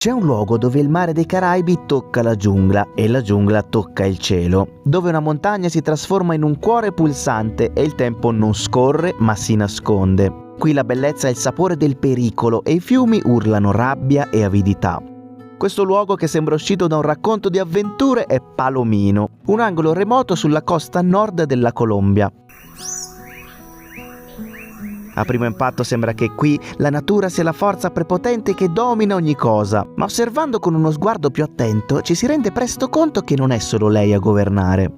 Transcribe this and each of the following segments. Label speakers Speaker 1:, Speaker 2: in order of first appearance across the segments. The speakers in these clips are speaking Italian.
Speaker 1: C'è un luogo dove il mare dei Caraibi tocca la giungla e la giungla tocca il cielo, dove una montagna si trasforma in un cuore pulsante e il tempo non scorre ma si nasconde. Qui la bellezza è il sapore del pericolo e i fiumi urlano rabbia e avidità. Questo luogo, che sembra uscito da un racconto di avventure, è Palomino, un angolo remoto sulla costa nord della Colombia. A primo impatto sembra che qui la natura sia la forza prepotente che domina ogni cosa, ma osservando con uno sguardo più attento ci si rende presto conto che non è solo lei a governare.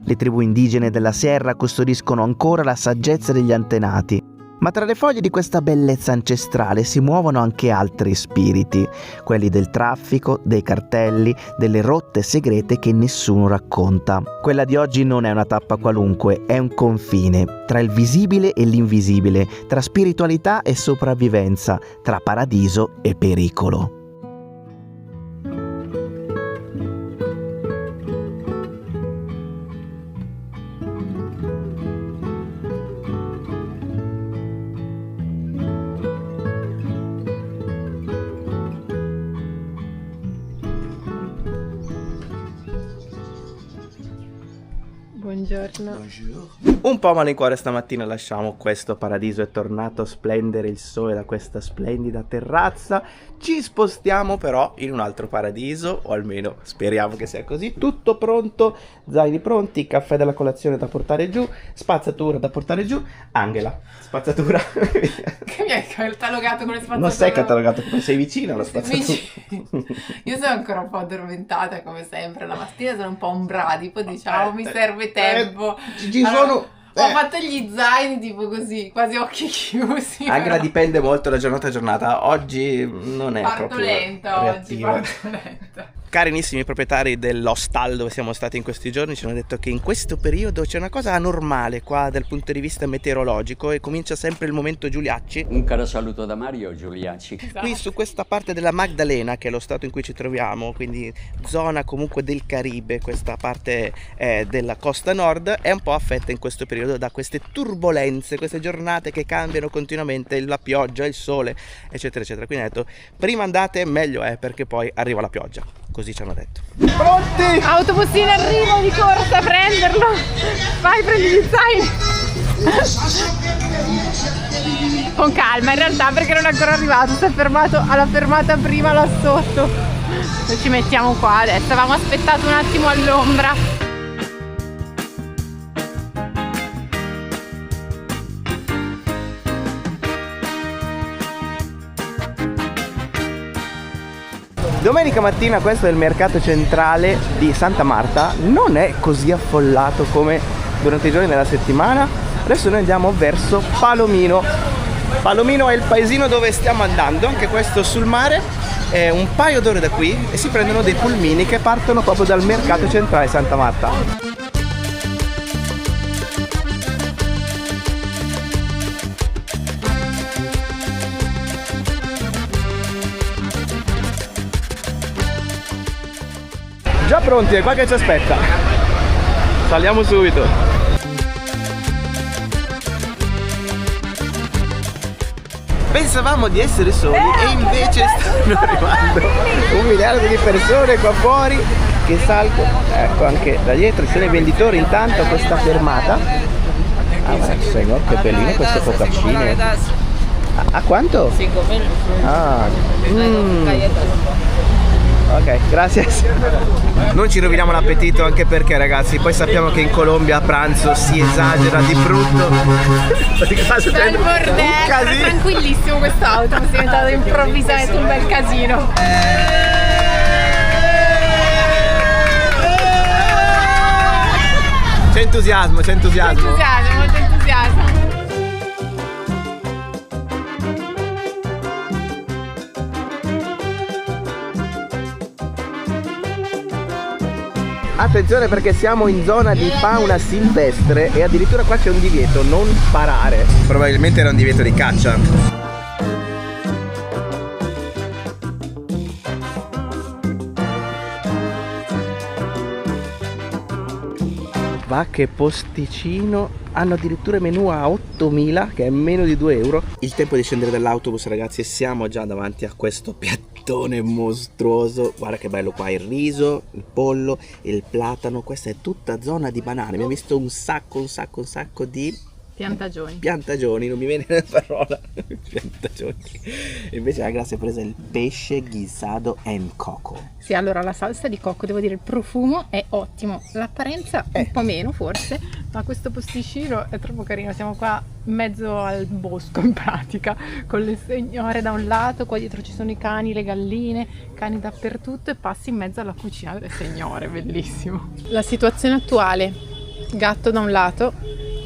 Speaker 1: Le tribù indigene della Sierra custodiscono ancora la saggezza degli antenati, ma tra le foglie di questa bellezza ancestrale si muovono anche altri spiriti, quelli del traffico, dei cartelli, delle rotte segrete che nessuno racconta. Quella di oggi non è una tappa qualunque, è un confine tra il visibile e l'invisibile, tra spiritualità e sopravvivenza, tra paradiso e pericolo.
Speaker 2: Buongiorno.
Speaker 1: Un po' malincuore stamattina lasciamo questo paradiso, è tornato a splendere il sole da questa splendida terrazza. Ci spostiamo però in un altro paradiso, o almeno speriamo che sia così. Tutto pronto, zaini pronti, caffè della colazione da portare giù, spazzatura da portare giù. Angela, spazzatura.
Speaker 2: Che mi hai catalogato con le spazzature?
Speaker 1: Non sei catalogato, sei vicino alla spazzatura.
Speaker 2: Io sono ancora un po' addormentata come sempre, la mattina sono un po' un bradipo, diciamo, mi serve tempo.
Speaker 1: Ci sono...
Speaker 2: Ho fatto gli zaini tipo così, quasi occhi chiusi.
Speaker 1: Angela dipende molto da giornata a giornata. Oggi non è
Speaker 2: Parto
Speaker 1: proprio
Speaker 2: lenta
Speaker 1: reattiva.
Speaker 2: oggi, parto lenta.
Speaker 1: Carinissimi proprietari dell'hostal dove siamo stati in questi giorni ci hanno detto che in questo periodo c'è una cosa anormale qua dal punto di vista meteorologico e comincia sempre il momento Giuliacci.
Speaker 3: Un caro saluto da Mario Giuliacci.
Speaker 2: Esatto.
Speaker 1: Qui su questa parte della Magdalena, che è lo stato in cui ci troviamo, quindi zona comunque del Caribe, questa parte della costa nord, è un po' affetta in questo periodo da queste turbolenze, queste giornate che cambiano continuamente, la pioggia, il sole, eccetera eccetera. Quindi ho detto, prima andate meglio è, perché poi arriva la pioggia. Così ci hanno detto. Pronti?
Speaker 2: Autobus in arrivo, di corsa a prenderlo. Vai, prendi gli zaini. Con calma in realtà, perché non è ancora arrivato. Si è fermato alla fermata prima là sotto. Noi ci mettiamo qua adesso. Avevamo aspettato un attimo all'ombra.
Speaker 1: Domenica mattina questo è il mercato centrale di Santa Marta, non è così affollato come durante i giorni della settimana. Adesso noi andiamo verso Palomino. Palomino è il paesino dove stiamo andando, anche questo sul mare, è un paio d'ore da qui e si prendono dei pulmini che partono proprio dal mercato centrale Santa Marta. Già pronti, è qua che ci aspetta. Saliamo subito. Pensavamo di essere soli e invece stanno arrivando 1 miliardo di persone qua fuori che salgono. Ecco, anche da dietro ci sono i venditori intanto a questa fermata. Ah, ma signor, che bellino queste focaccine. A quanto?
Speaker 4: 5.000.
Speaker 1: Ah, ok, grazie. Non ci roviniamo l'appetito, anche perché ragazzi poi sappiamo che in Colombia a pranzo si esagera di brutto.
Speaker 2: C'è il bordello, tranquillissimo quest'auto, è diventato improvvisamente un bel casino.
Speaker 1: C'è entusiasmo, c'è entusiasmo.
Speaker 2: Entusiasmo, molto entusiasmo.
Speaker 1: Attenzione perché siamo in zona di fauna silvestre e addirittura qua c'è un divieto, non sparare. Probabilmente era un divieto di caccia. Va che posticino, hanno addirittura menù a 8.000 che è meno di 2 euro. Il tempo di scendere dall'autobus ragazzi e siamo già davanti a questo piattino piattone mostruoso. Guarda che bello qua, il riso, il pollo, il platano. Questa è tutta zona di banane. Abbiamo visto un sacco di piantagioni, non mi viene la parola. Piantagioni. Invece la Grazia si è presa il pesce guisado en coco.
Speaker 2: Sì, allora la salsa di cocco, devo dire, il profumo è ottimo, l'apparenza un po' meno forse, ma questo posticino è troppo carino. Siamo qua in mezzo al bosco in pratica, con le signore da un lato, qua dietro ci sono i cani, le galline, cani dappertutto, e passi in mezzo alla cucina delle signore, bellissimo. La situazione attuale, gatto da un lato,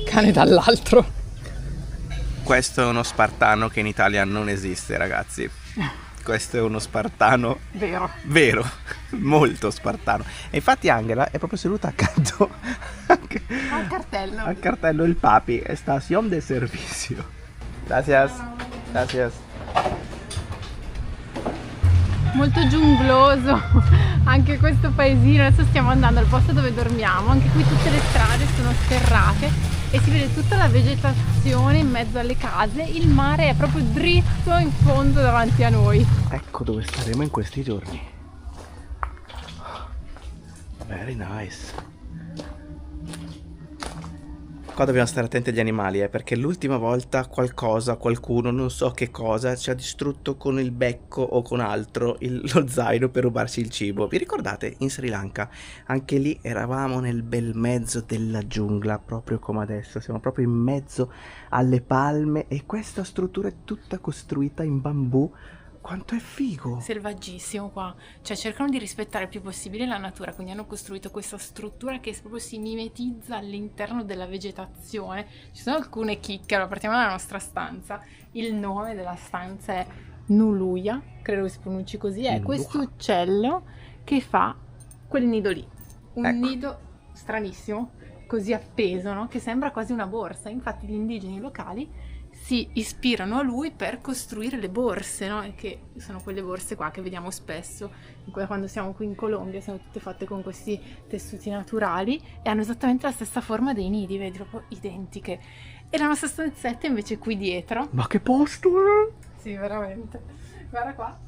Speaker 2: cane dall'altro.
Speaker 1: Questo è uno spartano che in Italia non esiste, ragazzi. Questo è uno spartano vero, molto spartano. E infatti Angela è proprio seduta accanto al cartello il papi, estación de servicio. Gracias.
Speaker 2: Molto giungloso anche questo paesino. Adesso stiamo andando al posto dove dormiamo. Anche qui tutte le strade sono sterrate e si vede tutta la vegetazione in mezzo alle case. Il mare è proprio dritto in fondo davanti a noi.
Speaker 1: Ecco dove staremo in questi giorni. Very nice. Qua dobbiamo stare attenti agli animali, perché l'ultima volta qualcuno, non so che cosa, ci ha distrutto con il becco o con altro lo zaino per rubarci il cibo. Vi ricordate? In Sri Lanka, anche lì eravamo nel bel mezzo della giungla, proprio come adesso. Siamo proprio in mezzo alle palme e questa struttura è tutta costruita in bambù. Quanto è figo!
Speaker 2: Selvaggissimo qua, cioè cercano di rispettare il più possibile la natura, quindi hanno costruito questa struttura che proprio si mimetizza all'interno della vegetazione. Ci sono alcune chicche. Allora, partiamo dalla nostra stanza. Il nome della stanza è Nuluia, credo che si pronunci così, è questo uccello che fa quel nido lì, un nido stranissimo, così appeso, no? Che sembra quasi una borsa. Infatti gli indigeni locali si ispirano a lui per costruire le borse, no? E che sono quelle borse qua che vediamo spesso quando siamo qui in Colombia, sono tutte fatte con questi tessuti naturali e hanno esattamente la stessa forma dei nidi, vedi, proprio identiche. E la nostra stanzetta invece qui dietro.
Speaker 1: Ma che posto è?
Speaker 2: Sì, veramente. Guarda qua,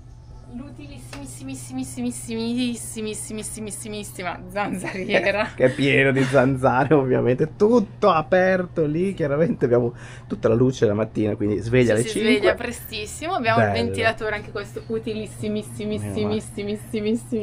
Speaker 2: l'utilissimissimissima zanzariera.
Speaker 1: Che è pieno di zanzare, ovviamente, tutto aperto lì. Chiaramente abbiamo tutta la luce la mattina, quindi sveglia alle 5.
Speaker 2: Si sveglia prestissimo. Abbiamo
Speaker 1: bello.
Speaker 2: Il ventilatore, anche questo utilissimissimissimo.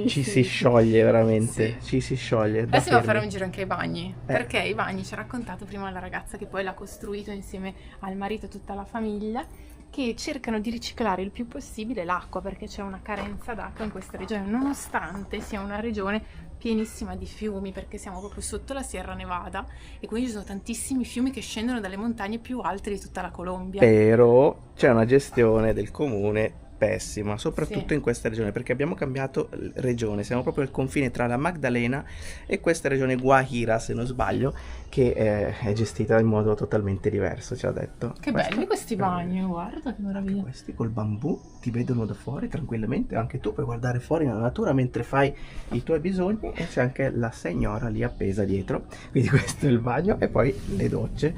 Speaker 1: Ci si scioglie veramente,
Speaker 2: sì.
Speaker 1: ci si scioglie.
Speaker 2: Adesso devo fare un giro anche ai bagni, perché i bagni ci ha raccontato prima la ragazza che poi l'ha costruito insieme al marito e tutta la famiglia, che cercano di riciclare il più possibile l'acqua, perché c'è una carenza d'acqua in questa regione, nonostante sia una regione pienissima di fiumi, perché siamo proprio sotto la Sierra Nevada e quindi ci sono tantissimi fiumi che scendono dalle montagne più alte di tutta la Colombia.
Speaker 1: Però c'è una gestione del comune pessima, soprattutto
Speaker 2: sì.
Speaker 1: In questa regione, perché abbiamo cambiato regione, siamo proprio al confine tra la Magdalena e questa regione Guajira, se non sbaglio, che è gestita in modo totalmente diverso, ci ha detto.
Speaker 2: Che belli questi bagni, guarda che meraviglia.
Speaker 1: Questi col bambù ti vedono da fuori tranquillamente, anche tu puoi guardare fuori nella natura mentre fai i tuoi bisogni, e c'è anche la signora lì appesa dietro, quindi questo è il bagno e poi le docce.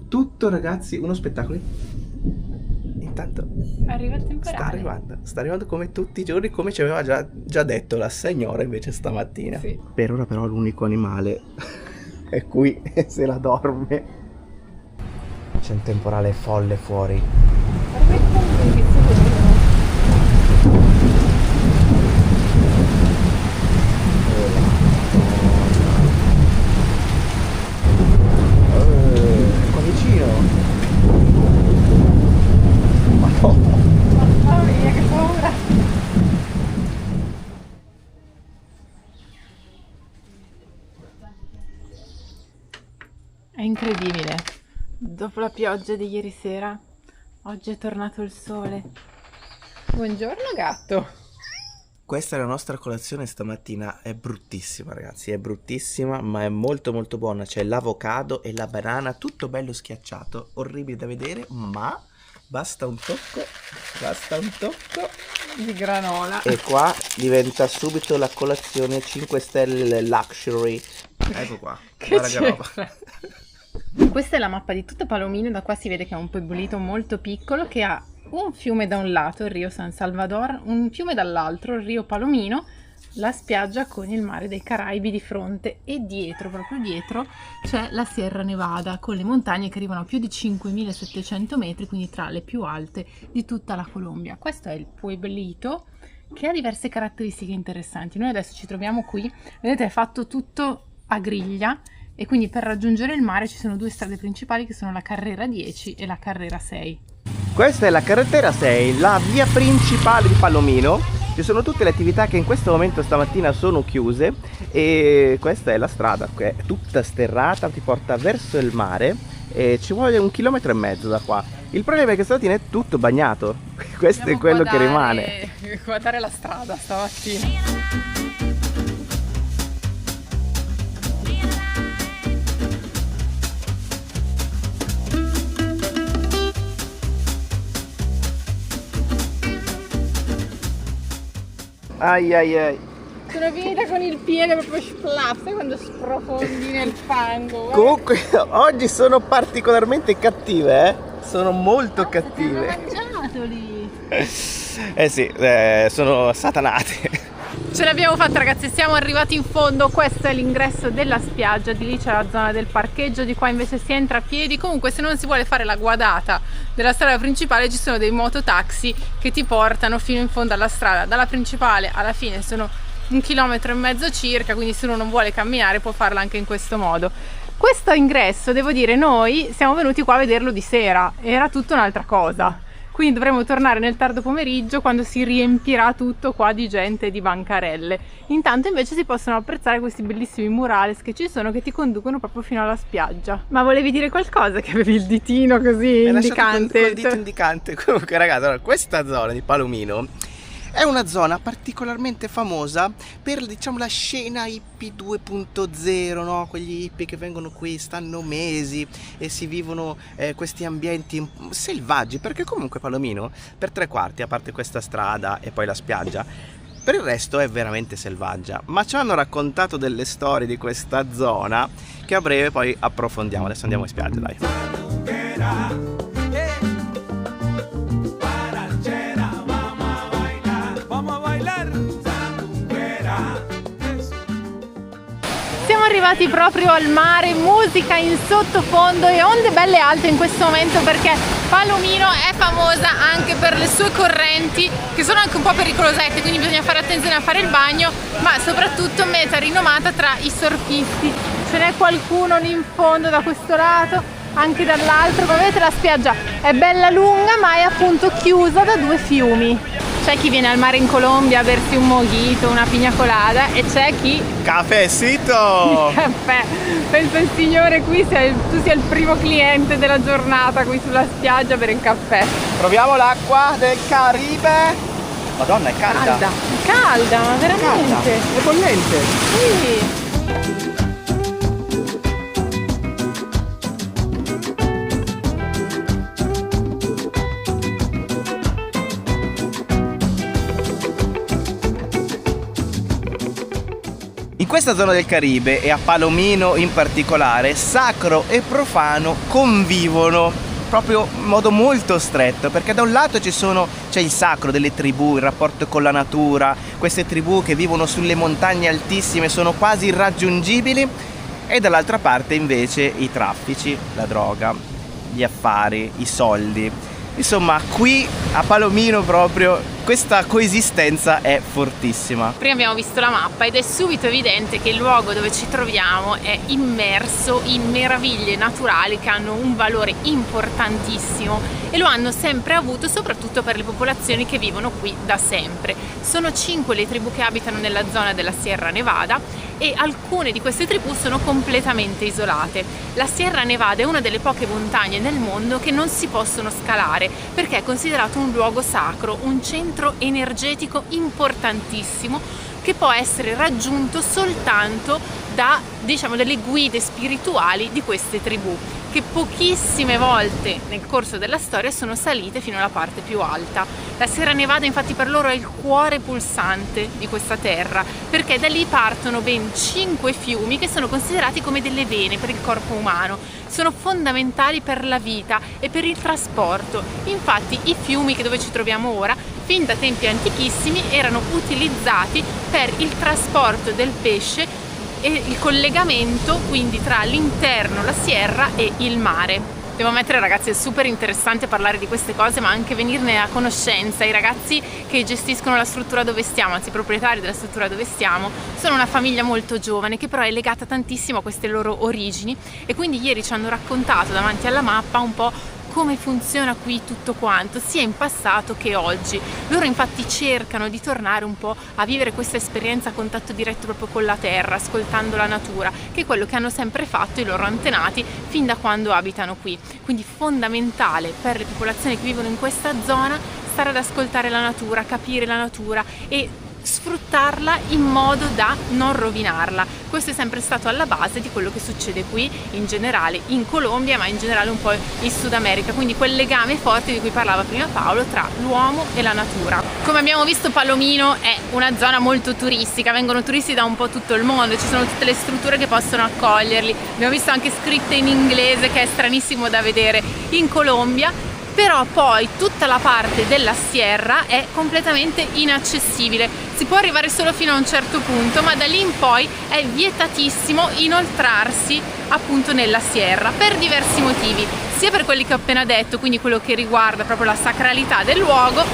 Speaker 1: Tutto, ragazzi, uno spettacolo. Intanto
Speaker 2: arriva il temporale.
Speaker 1: Sta arrivando come tutti i giorni, come ci aveva già detto la signora invece stamattina.
Speaker 2: Sì.
Speaker 1: Per ora però l'unico animale è qui e se la dorme. C'è un temporale folle fuori. Qua vicino.
Speaker 2: Mamma mia, che paura! È incredibile. Dopo la pioggia di ieri sera, oggi è tornato il sole. Buongiorno gatto.
Speaker 1: Questa è la nostra colazione stamattina. È bruttissima, ragazzi, è bruttissima, ma è molto molto buona. C'è l'avocado e la banana, tutto bello schiacciato, orribile da vedere, ma basta un tocco
Speaker 2: di granola
Speaker 1: e qua diventa subito la colazione 5 stelle luxury. Ecco qua, guarda che roba.
Speaker 2: Questa è la mappa di tutta Palomino. Da qua si vede che è un pueblito molto piccolo che ha un fiume da un lato, il Rio San Salvador, un fiume dall'altro, il Rio Palomino, la spiaggia con il mare dei Caraibi di fronte, e dietro, proprio dietro, c'è la Sierra Nevada con le montagne che arrivano a più di 5.700 metri, quindi tra le più alte di tutta la Colombia. Questo è il Pueblito, che ha diverse caratteristiche interessanti. Noi adesso ci troviamo qui, vedete, è fatto tutto a griglia, e quindi per raggiungere il mare ci sono due strade principali che sono la Carrera 10 e la Carrera 6.
Speaker 1: Questa è la carretera 6, la via principale di Palomino. Ci sono tutte le attività che in questo momento stamattina sono chiuse, e questa è la strada che è tutta sterrata, ti porta verso il mare e ci vuole 1,5 chilometri da qua. Il problema è che stamattina è tutto bagnato, questo è quello che rimane.
Speaker 2: Guardare la strada stamattina.
Speaker 1: Ai ai ai.
Speaker 2: Sono finita con il piede proprio splaff, sai quando sprofondi nel fango?
Speaker 1: Comunque oggi sono particolarmente cattive, sono molto cattive.
Speaker 2: Mangiato lì.
Speaker 1: Eh sì, sono satanate.
Speaker 2: Ce l'abbiamo fatta, ragazzi, siamo arrivati in fondo. Questo è l'ingresso della spiaggia, di lì c'è la zona del parcheggio, di qua invece si entra a piedi. Comunque se non si vuole fare la guadata della strada principale ci sono dei mototaxi che ti portano fino in fondo alla strada. Dalla principale alla fine sono 1,5 chilometri circa, quindi se uno non vuole camminare può farla anche in questo modo. Questo ingresso, devo dire, noi siamo venuti qua a vederlo di sera, era tutta un'altra cosa. Quindi dovremo tornare nel tardo pomeriggio, quando si riempirà tutto qua di gente e di bancarelle. Intanto invece si possono apprezzare questi bellissimi murales che ci sono, che ti conducono proprio fino alla spiaggia. Ma volevi dire qualcosa, che avevi il ditino così indicante?
Speaker 1: Col dito indicante. Comunque ragazzi, allora, questa zona di Palomino è una zona particolarmente famosa per, diciamo, la scena hippie 2.0, no? Quegli hippie che vengono qui, stanno mesi e si vivono questi ambienti selvaggi, perché comunque Palomino per 3/4, a parte questa strada e poi la spiaggia, per il resto è veramente selvaggia. Ma ci hanno raccontato delle storie di questa zona che a breve poi approfondiamo. Adesso andiamo in spiaggia, dai.
Speaker 2: Siamo arrivati proprio al mare, musica in sottofondo e onde belle alte in questo momento, perché Palomino è famosa anche per le sue correnti che sono anche un po' pericolosette, quindi bisogna fare attenzione a fare il bagno, ma soprattutto meta rinomata tra i surfisti. Ce n'è qualcuno lì in fondo da questo lato, anche dall'altro. Come vedete la spiaggia è bella lunga, ma è appunto chiusa da due fiumi. C'è chi viene al mare in Colombia a bersi un mojito, una pina colada, e c'è chi...
Speaker 1: Caffècito!
Speaker 2: Caffè! Penso il signore qui tu sia il primo cliente della giornata qui sulla spiaggia per il caffè.
Speaker 1: Proviamo l'acqua del Caribe. Madonna, è calda!
Speaker 2: Calda, ma veramente!
Speaker 1: Calda, è bollente!
Speaker 2: Sì!
Speaker 1: In questa zona del Caribe, e a Palomino in particolare, sacro e profano convivono proprio in modo molto stretto, perché da un lato c'è il sacro delle tribù, il rapporto con la natura, queste tribù che vivono sulle montagne altissime, sono quasi irraggiungibili, e dall'altra parte invece i traffici, la droga, gli affari, i soldi. Insomma, qui a Palomino proprio questa coesistenza è fortissima.
Speaker 2: Prima abbiamo visto la mappa ed è subito evidente che il luogo dove ci troviamo è immerso in meraviglie naturali che hanno un valore importantissimo e lo hanno sempre avuto, soprattutto per le popolazioni che vivono qui da sempre. Sono 5 le tribù che abitano nella zona della Sierra Nevada e alcune di queste tribù sono completamente isolate. La Sierra Nevada è una delle poche montagne nel mondo che non si possono scalare perché è considerato un luogo sacro, un centro energetico importantissimo che può essere raggiunto soltanto da, diciamo, delle guide spirituali di queste tribù, che pochissime volte nel corso della storia sono salite fino alla parte più alta. La Sierra Nevada infatti per loro è il cuore pulsante di questa terra, perché da lì partono ben 5 fiumi che sono considerati come delle vene per il corpo umano. Sono fondamentali per la vita e per il trasporto. Infatti i fiumi dove ci troviamo ora, fin da tempi antichissimi, erano utilizzati per il trasporto del pesce e il collegamento quindi tra l'interno, la sierra e il mare. Devo ammettere, ragazzi, è super interessante parlare di queste cose, ma anche venirne a conoscenza. I ragazzi che gestiscono la struttura dove stiamo, anzi i proprietari della struttura dove stiamo, sono una famiglia molto giovane che però è legata tantissimo a queste loro origini, e quindi ieri ci hanno raccontato davanti alla mappa un po' come funziona qui tutto quanto, sia in passato che oggi. Loro infatti cercano di tornare un po' a vivere questa esperienza a contatto diretto proprio con la terra, ascoltando la natura, che è quello che hanno sempre fatto i loro antenati fin da quando abitano qui. Quindi fondamentale per le popolazioni che vivono in questa zona stare ad ascoltare la natura, capire la natura e sfruttarla in modo da non rovinarla. Questo è sempre stato alla base di quello che succede qui in generale in Colombia, ma in generale un po' in Sud America, quindi quel legame forte di cui parlava prima Paolo tra l'uomo e la natura. Come abbiamo visto, Palomino è una zona molto turistica, vengono turisti da un po' tutto il mondo, ci sono tutte le strutture che possono accoglierli, abbiamo visto anche scritte in inglese, che è stranissimo da vedere in Colombia. Però poi tutta la parte della sierra è completamente inaccessibile, si può arrivare solo fino a un certo punto, ma da lì in poi è vietatissimo inoltrarsi appunto nella sierra per diversi motivi, sia per quelli che ho appena detto, quindi quello che riguarda proprio la sacralità del luogo,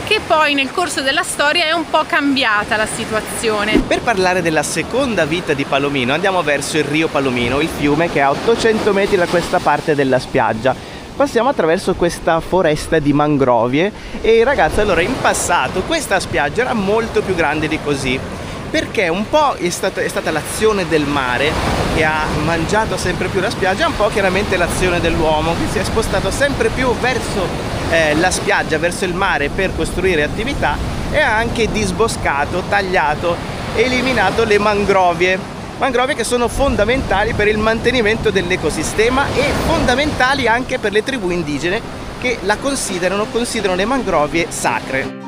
Speaker 2: che poi nel corso della storia è un po' cambiata la situazione.
Speaker 1: Per parlare della seconda vita di Palomino andiamo verso il Rio Palomino, il fiume che è a 800 metri da questa parte della spiaggia. Passiamo attraverso questa foresta di mangrovie e ragazzi, allora in passato questa spiaggia era molto più grande di così, perché un po' è stata l'azione del mare che ha mangiato sempre più la spiaggia, un po' chiaramente l'azione dell'uomo che si è spostato sempre più verso la spiaggia, verso il mare per costruire attività, e ha anche disboscato, tagliato, eliminato le mangrovie che sono fondamentali per il mantenimento dell'ecosistema e fondamentali anche per le tribù indigene che la considerano le mangrovie sacre.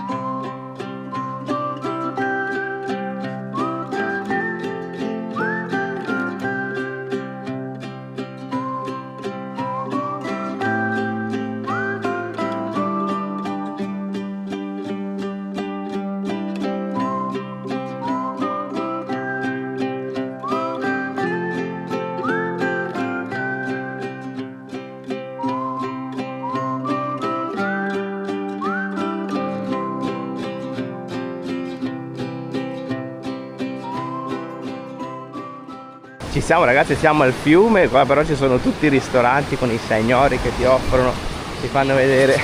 Speaker 1: Ci siamo ragazzi, siamo al fiume, qua però ci sono tutti i ristoranti con i signori che ti offrono, ti fanno vedere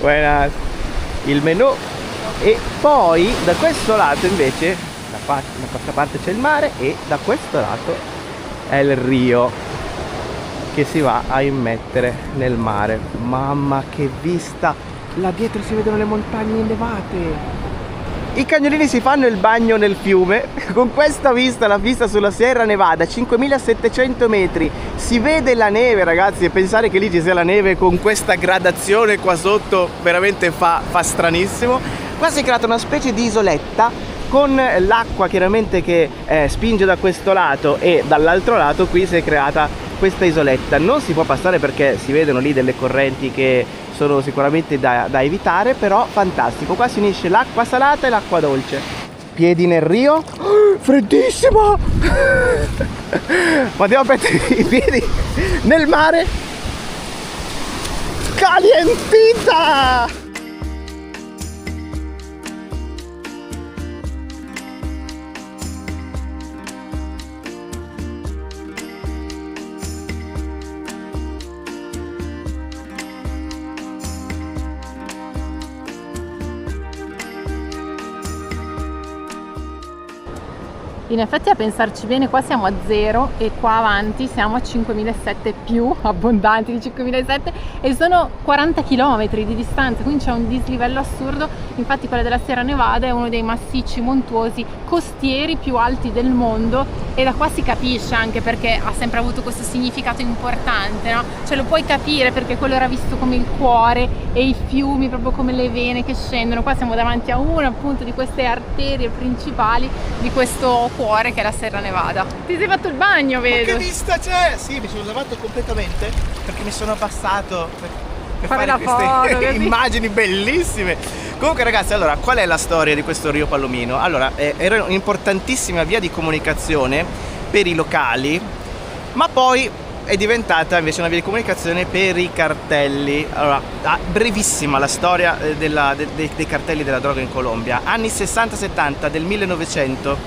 Speaker 1: buenas, il menù. E poi da questo lato invece, da questa parte c'è il mare e da questo lato è il rio che si va a immettere nel mare. Mamma che vista, là dietro si vedono le montagne innevate. I cagnolini si fanno il bagno nel fiume con questa vista, la vista sulla Sierra Nevada, 5700 metri, si vede la neve ragazzi, e pensare che lì ci sia la neve con questa gradazione qua sotto veramente fa stranissimo. Qua si è creata una specie di isoletta con l'acqua chiaramente che spinge da questo lato, e dall'altro lato qui si è creata questa isoletta. Non si può passare perché si vedono lì delle correnti che sono sicuramente da evitare, però fantastico. Qua si unisce l'acqua salata e l'acqua dolce. Piedi nel rio, freddissimo ma devo mettere i piedi nel mare, calientita.
Speaker 2: In effetti, a pensarci bene, qua siamo a 0 e qua avanti siamo a 5700 più abbondanti di 5700, e sono 40 km di distanza, quindi c'è un dislivello assurdo. Infatti quella della Sierra Nevada è uno dei massicci montuosi costieri più alti del mondo e da qua si capisce anche perché ha sempre avuto questo significato importante, no? Cioè lo puoi capire perché quello era visto come il cuore e i fiumi proprio come le vene che scendono. Qua siamo davanti a una appunto di queste arterie principali di questo cuore che è la Sierra Nevada. Ti sei fatto il bagno, vedo?
Speaker 1: Ma che vista c'è? Sì, mi sono lavato completamente perché mi sono abbassato per fare
Speaker 2: la
Speaker 1: queste
Speaker 2: foto,
Speaker 1: immagini bellissime. Comunque ragazzi, allora, qual è la storia di questo Rio Palomino? Allora, era un'importantissima via di comunicazione per i locali, ma poi è diventata invece una via di comunicazione per i cartelli. Allora, brevissima la storia dei cartelli della droga in Colombia. Anni 60-70 del 1900,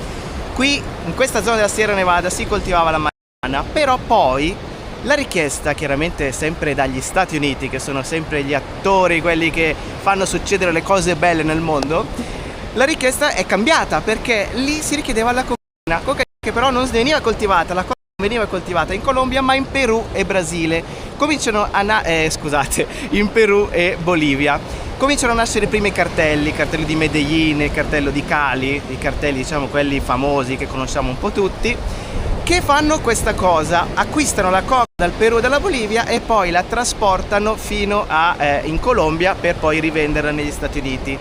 Speaker 1: qui in questa zona della Sierra Nevada si coltivava la marijuana, però poi la richiesta, chiaramente sempre dagli Stati Uniti, che sono sempre gli attori, quelli che fanno succedere le cose belle nel mondo, la richiesta è cambiata perché lì si richiedeva la cocaina che però non veniva coltivata, la cocaina non veniva coltivata in Colombia ma in Perù e Brasile. In Perù e Bolivia. Cominciano a nascere i primi cartelli, il cartello di Medellin, il cartello di Cali, i cartelli diciamo quelli famosi che conosciamo un po' tutti, che fanno questa cosa: acquistano la coca dal Perù e dalla Bolivia e poi la trasportano fino in Colombia per poi rivenderla negli Stati Uniti.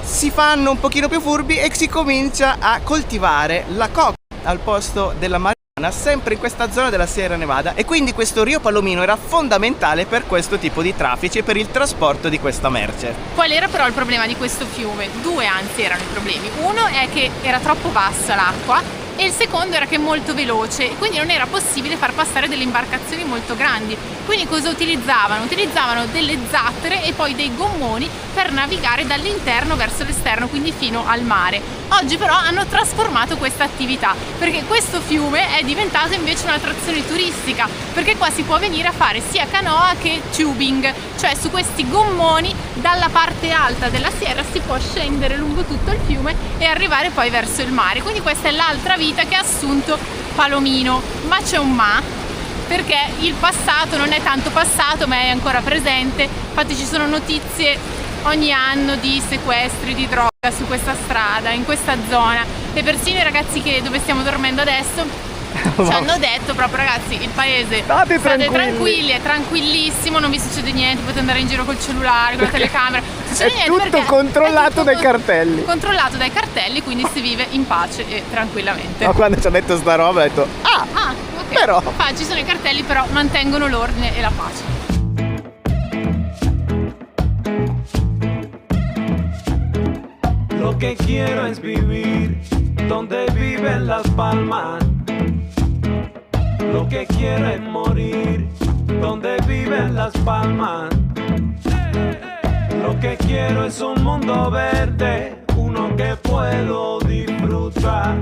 Speaker 1: Si fanno un pochino più furbi e si comincia a coltivare la coca al posto della marijuana, sempre in questa zona della Sierra Nevada, e quindi questo Rio Palomino era fondamentale per questo tipo di traffici e per il trasporto di questa merce.
Speaker 2: Qual era però il problema di questo fiume? Due anzi erano i problemi. Uno è che era troppo bassa l'acqua e il secondo era che è molto veloce, quindi non era possibile far passare delle imbarcazioni molto grandi. Quindi cosa utilizzavano? Utilizzavano delle zattere e poi dei gommoni per navigare dall'interno verso l'esterno, quindi fino al mare. Oggi però hanno trasformato questa attività perché questo fiume è diventato invece un'attrazione turistica, perché qua si può venire a fare sia canoa che tubing, cioè su questi gommoni dalla parte alta della sierra si può scendere lungo tutto il fiume e arrivare poi verso il mare. Quindi questa è l'altra vita che ha assunto Palomino. Ma c'è un ma, perché il passato non è tanto passato ma è ancora presente. Infatti ci sono notizie ogni anno di sequestri di droga su questa strada, in questa zona, e persino i ragazzi che dove stiamo dormendo adesso ci hanno detto proprio: ragazzi, il paese state tranquilli, è tranquillissimo, non vi succede niente, potete andare in giro col cellulare, con la telecamera, non succede niente,
Speaker 1: tutto controllato dai cartelli.
Speaker 2: Controllato dai cartelli, quindi si vive in pace e tranquillamente.
Speaker 1: Ma quando ci ha detto sta roba ho detto
Speaker 2: ok,
Speaker 1: però
Speaker 2: ci sono i cartelli, però mantengono l'ordine e la pace.
Speaker 4: Lo que quiero es vivir donde viven las palmas. Lo que quiero es morir donde viven las palmas. Lo que quiero es un mundo verde, uno que puedo disfrutar.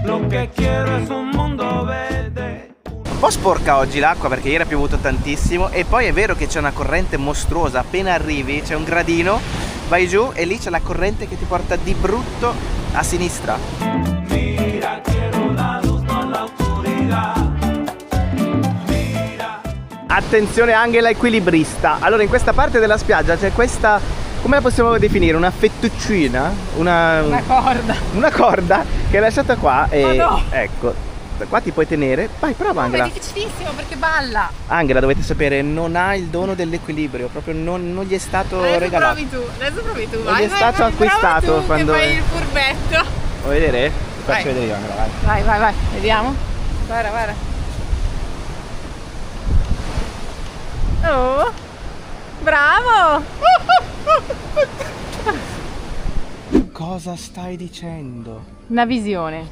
Speaker 4: Lo que quiero es un mundo verde.
Speaker 1: un po' sporca oggi l'acqua perché ieri ha piovuto tantissimo, e poi è vero che c'è una corrente mostruosa. Appena arrivi c'è un gradino, vai giù e lì c'è la corrente che ti porta di brutto a sinistra.
Speaker 4: Mira, quiero la luz, no la oscuridad.
Speaker 1: Attenzione anche l'equilibrista. Allora, in questa parte della spiaggia c'è questa, come la possiamo definire? Una fettuccina? Una corda che è lasciata qua e
Speaker 2: no.
Speaker 1: Ecco, qua ti puoi tenere. Vai, prova Angela.
Speaker 2: È difficilissimo perché balla.
Speaker 1: Angela, dovete sapere, non ha il dono dell'equilibrio, proprio non gli è stato regalato.
Speaker 2: Adesso provi tu,
Speaker 1: Non gli è stato acquistato
Speaker 2: prova tu,
Speaker 1: quando
Speaker 2: che fai il furbetto.
Speaker 1: Vuoi vedere? Ti faccio vedere io, Angela, vai.
Speaker 2: Vai, vediamo. Guarda. Oh, bravo!
Speaker 1: Cosa stai dicendo?
Speaker 2: La visione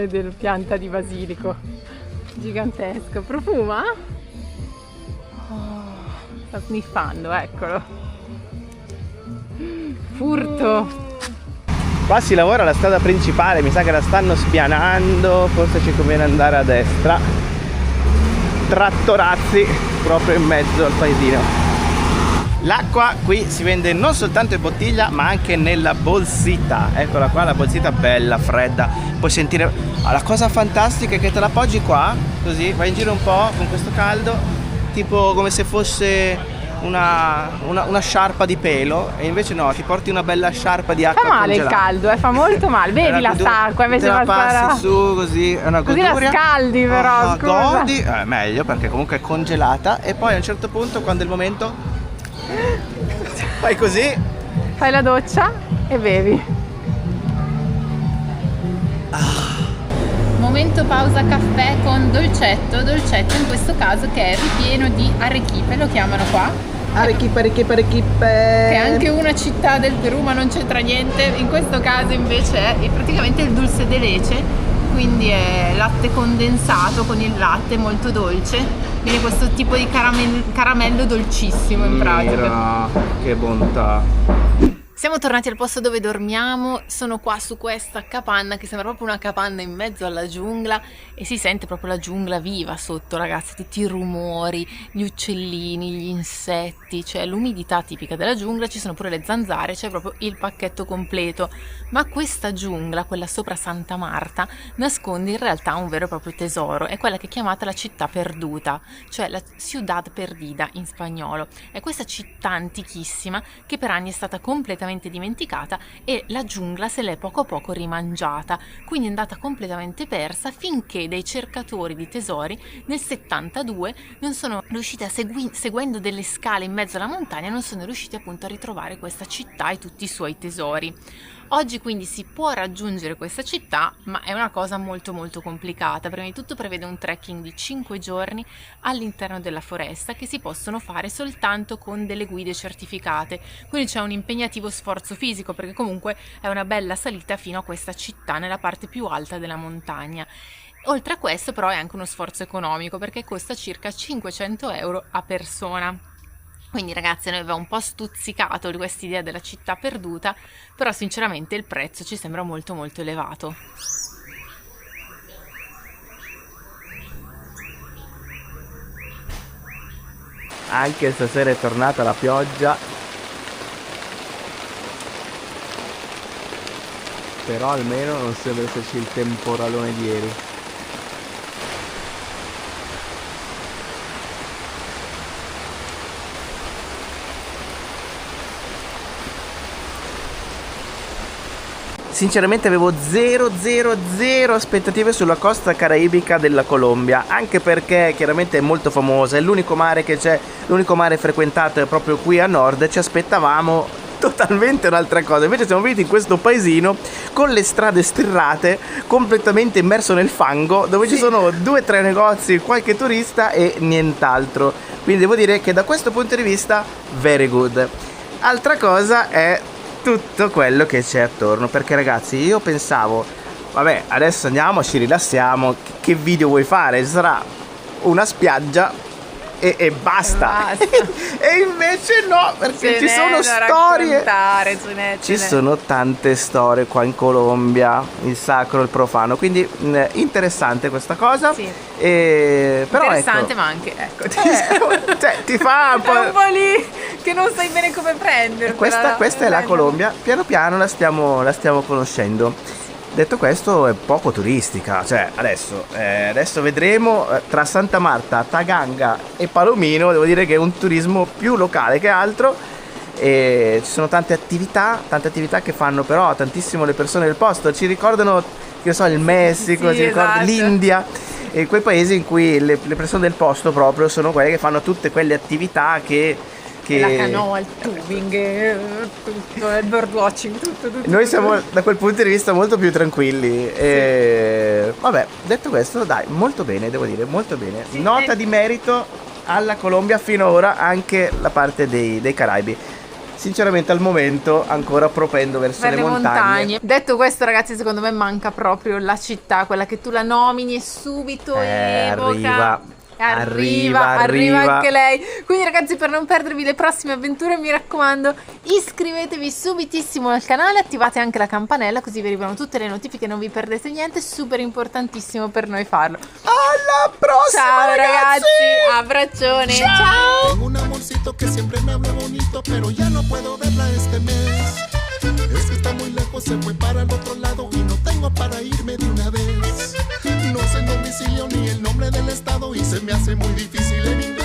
Speaker 2: del pianta di basilico gigantesco. Profuma? Sta sniffando, eccolo. Furto.
Speaker 1: Qua si lavora alla strada principale, mi sa che la stanno spianando, forse ci conviene andare a destra. Trattorazzi proprio in mezzo al paesino. L'acqua qui si vende non soltanto in bottiglia ma anche nella bolsita. Eccola qua, la bolsita bella, fredda. Puoi sentire. La cosa fantastica è che te la appoggi qua, così vai in giro un po' con questo caldo, tipo come se fosse una sciarpa di pelo, e invece no, ti porti una bella sciarpa di acqua
Speaker 2: Fa male
Speaker 1: congelata.
Speaker 2: il caldo, fa molto male. Bevi la acqua invece
Speaker 1: te la
Speaker 2: basta
Speaker 1: passi su così, è una
Speaker 2: così la
Speaker 1: goduria.
Speaker 2: scaldi però, scusa.
Speaker 1: Godi, meglio perché comunque è congelata, e poi a un certo punto, quando è il momento, fai così.
Speaker 2: Fai la doccia e bevi. Momento pausa caffè con dolcetto in questo caso che è ripieno di arequipe, lo chiamano qua.
Speaker 1: Arequipe.
Speaker 2: Che è anche una città del Perù, ma non c'entra niente. In questo caso invece è praticamente il dulce de leche, quindi è latte condensato con il latte molto dolce, quindi questo tipo di caramello dolcissimo in pratica.
Speaker 1: Mira, che bontà.
Speaker 2: Siamo tornati al posto dove dormiamo, sono qua su questa capanna che sembra proprio una capanna in mezzo alla giungla, e si sente proprio la giungla viva sotto, ragazzi, tutti i rumori, gli uccellini, gli insetti, cioè l'umidità tipica della giungla, ci sono pure le zanzare, c'è proprio il pacchetto completo. Ma questa giungla, quella sopra Santa Marta, nasconde in realtà un vero e proprio tesoro, è quella che è chiamata la città perduta, cioè la Ciudad Perdida in spagnolo. È questa città antichissima che per anni è stata completamente dimenticata, e la giungla se l'è poco a poco rimangiata, quindi è andata completamente persa, finché dei cercatori di tesori nel 72 non sono riusciti seguendo delle scale in mezzo alla montagna, non sono riusciti appunto a ritrovare questa città e tutti i suoi tesori. Oggi quindi si può raggiungere questa città, ma è una cosa molto molto complicata. Prima di tutto prevede un trekking di 5 giorni all'interno della foresta, che si possono fare soltanto con delle guide certificate, quindi c'è un impegnativo sforzo fisico, perché comunque è una bella salita fino a questa città nella parte più alta della montagna. Oltre a questo però è anche uno sforzo economico, perché costa circa 500 euro a persona. Quindi ragazzi, noi avevamo un po' stuzzicato di questa idea della città perduta, però sinceramente il prezzo ci sembra molto molto elevato.
Speaker 1: Anche stasera è tornata la pioggia, però almeno non sembra esserci il temporalone di ieri. Sinceramente avevo zero aspettative sulla costa caraibica della Colombia, anche perché chiaramente è molto famosa, è l'unico mare che c'è, l'unico mare frequentato è proprio qui a nord. Ci aspettavamo totalmente un'altra cosa, invece siamo venuti in questo paesino con le strade sterrate, completamente immerso nel fango, dove ci sono 2 o 3 negozi, qualche turista e nient'altro. Quindi devo dire che da questo punto di vista very good. Altra cosa è tutto quello che c'è attorno, perché ragazzi io pensavo, vabbè, adesso andiamo, ci rilassiamo, che video vuoi fare? Ci sarà una spiaggia e basta. E invece no, perché ci sono storie, ci sono tante storie qua in Colombia, il sacro e il profano, quindi interessante questa cosa.
Speaker 2: Sì.
Speaker 1: Però
Speaker 2: interessante,
Speaker 1: ecco,
Speaker 2: ma anche ecco
Speaker 1: cioè, ti fa un po',
Speaker 2: è un po' lì che non sai bene come prendere.
Speaker 1: Questa è la Colombia, piano piano la stiamo conoscendo. Detto questo, è poco turistica, cioè adesso vedremo. Tra Santa Marta, Taganga e Palomino devo dire che è un turismo più locale che altro, e ci sono tante attività che fanno però tantissimo le persone del posto, ci ricordano, che so, il Messico,
Speaker 2: sì,
Speaker 1: ci ricorda
Speaker 2: esatto,
Speaker 1: l'India, e quei paesi in cui le persone del posto proprio sono quelle che fanno tutte quelle attività che
Speaker 2: la canoa, il tubing, tutto, il birdwatching, tutto.
Speaker 1: Noi siamo da quel punto di vista molto più tranquilli. E vabbè, detto questo, dai, molto bene, devo dire, molto bene.
Speaker 2: Sì,
Speaker 1: Nota di merito alla Colombia finora, anche la parte dei Caraibi. Sinceramente al momento ancora propendo verso le montagne.
Speaker 2: Detto questo, ragazzi, secondo me manca proprio la città, quella che tu la nomini e subito evoca. Arriva anche lei. Quindi ragazzi, per non perdervi le prossime avventure, mi raccomando, iscrivetevi subitissimo al canale, attivate anche la campanella così vi arrivano tutte le notifiche, non vi perdete niente, super importantissimo per noi farlo.
Speaker 1: Alla prossima,
Speaker 2: ciao
Speaker 1: ragazzi,
Speaker 2: abbraccione, ciao.
Speaker 5: Tengo un amorcito que siempre me habla bonito, pero ya no puedo verla este mes. Es que está muy lejos, se fue para el otro lado y no tengo para irme de una vez. No sé el domicilio ni el nombre del estado y se me hace muy difícil en inglés.